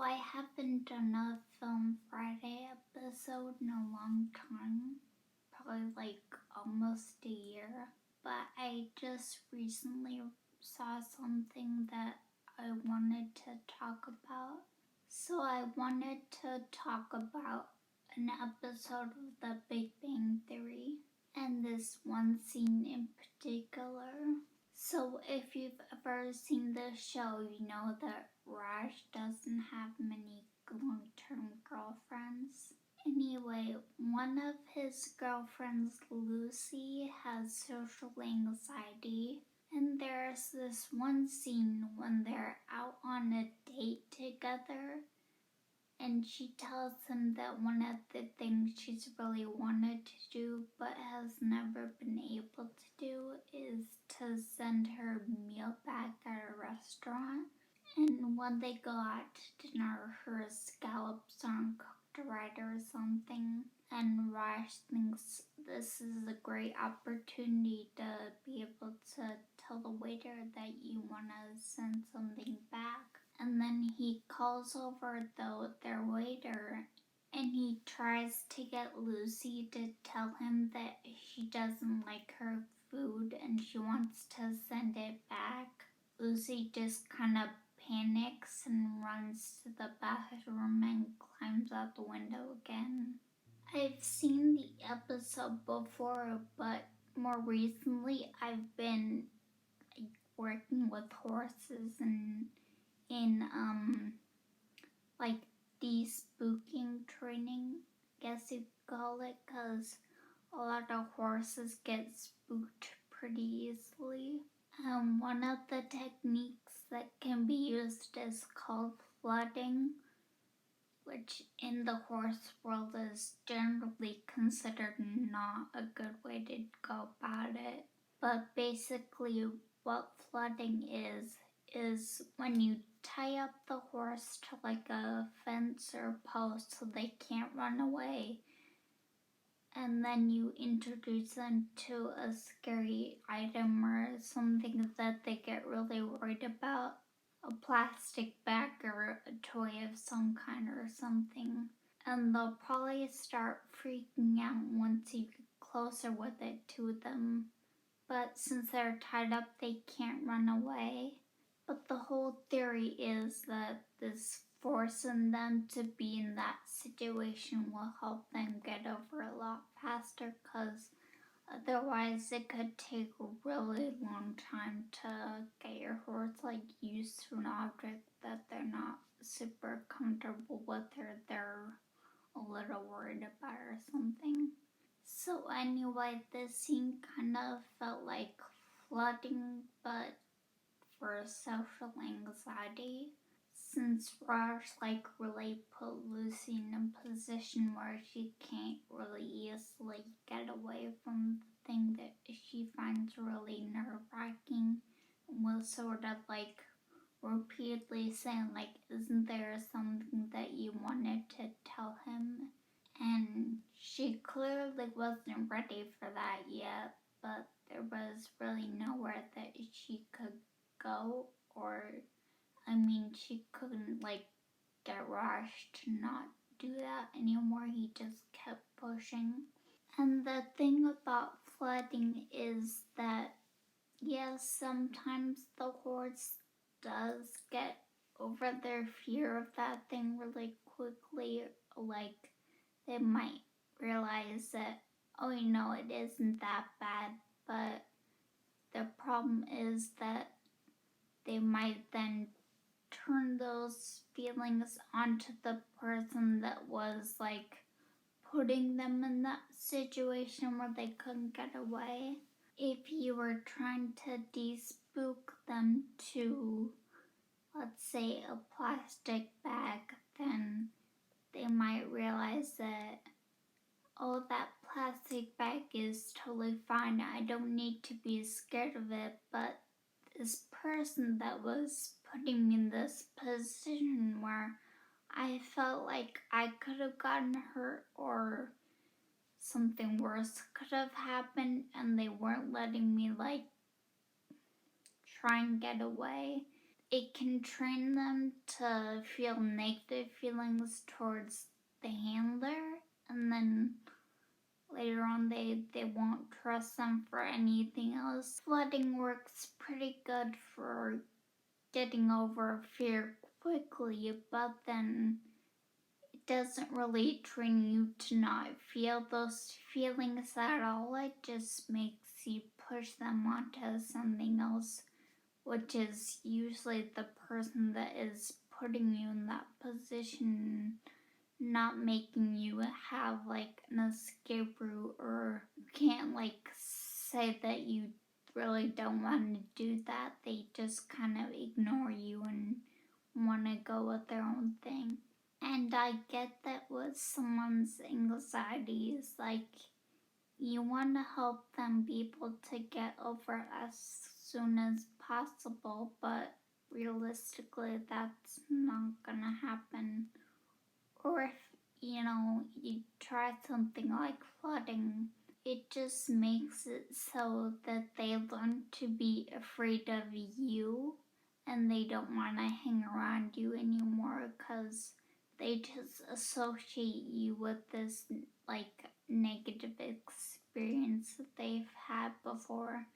I haven't done a Film Friday episode in a long time, probably like almost a year, but I just recently saw something that I wanted to talk about. So I wanted to talk about an episode of The Big Bang Theory and this one scene in particular. So, if you've ever seen the show, you know that Raj doesn't have many long term girlfriends. Anyway, one of his girlfriends, Lucy, has social anxiety, and there's this one scene when they're out on a date together and she tells him that one of the things she's really wanted to do but has never been able to do is to send her meal back at a restaurant. And when they go out to dinner, her scallops aren't cooked right or something. And Raj thinks this is a great opportunity to be able to tell the waiter that you want to send something back. And then he calls over their waiter and he tries to get Lucy to tell him that she doesn't like her food and she wants to send it back. Lucy just kind of panics and runs to the bathroom and climbs out the window again. I've seen the episode before, but more recently I've been working with horses and in like despooking training, I guess you call it, because a lot of horses get spooked pretty easily. One of the techniques that can be used is called flooding, which in the horse world is generally considered not a good way to go about it. But basically, what flooding is when you tie up the horse to like a fence or post so they can't run away, and then you introduce them to a scary item or something that they get really worried about, a plastic bag or a toy of some kind or something, and they'll probably start freaking out once you get closer with it to them. But since they're tied up, they can't run away. But the whole theory is that this forcing them to be in that situation will help them get over a lot faster, because otherwise it could take a really long time to get your horse used to an object that they're not super comfortable with or they're a little worried about or something. So anyway, this scene kind of felt like flooding, but for social anxiety, since Raj really put Lucy in a position where she can't really easily get away from the thing that she finds really nerve-wracking, and was sort of repeatedly saying isn't there something that you wanted to tell him? And she clearly wasn't ready for that yet, but there was really nowhere that she could go, or she couldn't get Raj to not do that anymore. He just kept pushing. And the thing about flooding is that yes, sometimes the horse does get over their fear of that thing really quickly. They might realize that, oh, it isn't that bad, but the problem is that they might then turn those feelings onto the person that was putting them in that situation where they couldn't get away. If you were trying to despook them to, let's say, a plastic bag, then they might realize that, oh, that plastic bag is totally fine. I don't need to be scared of it. But this person that was putting me in this position where I felt like I could have gotten hurt or something worse could have happened, and they weren't letting me try and get away. it can train them to feel negative feelings towards the handler, and then later on they won't trust them for anything else. Flooding works pretty good for getting over fear quickly, but then it doesn't really train you to not feel those feelings at all. It just makes you push them onto something else, which is usually the person that is putting you in that position, not making you have like an escape route, or you can't like say that you really don't want to do that. They just kind of ignore you and want to go with their own thing. And I get that with someone's anxieties, like you want to help them be able to get over it as soon as possible, but realistically, that's not gonna happen. Or if you try something like flooding, it just makes it so that they learn to be afraid of you and they don't want to hang around you anymore because they just associate you with this like negative experience that they've had before.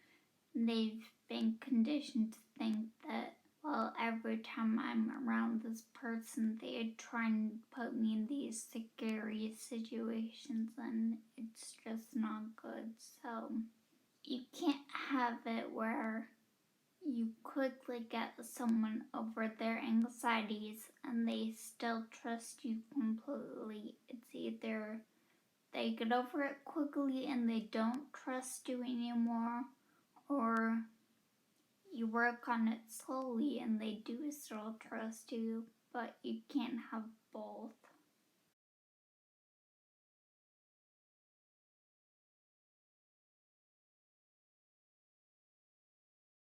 They've been conditioned to think that, well, every time I'm around this person, they try and put me in these scary situations, and it's just not good. So you can't have it where you quickly get someone over their anxieties and they still trust you completely. It's either they get over it quickly and they don't trust you anymore, or you work on it slowly and they do still trust you, but you can't have both.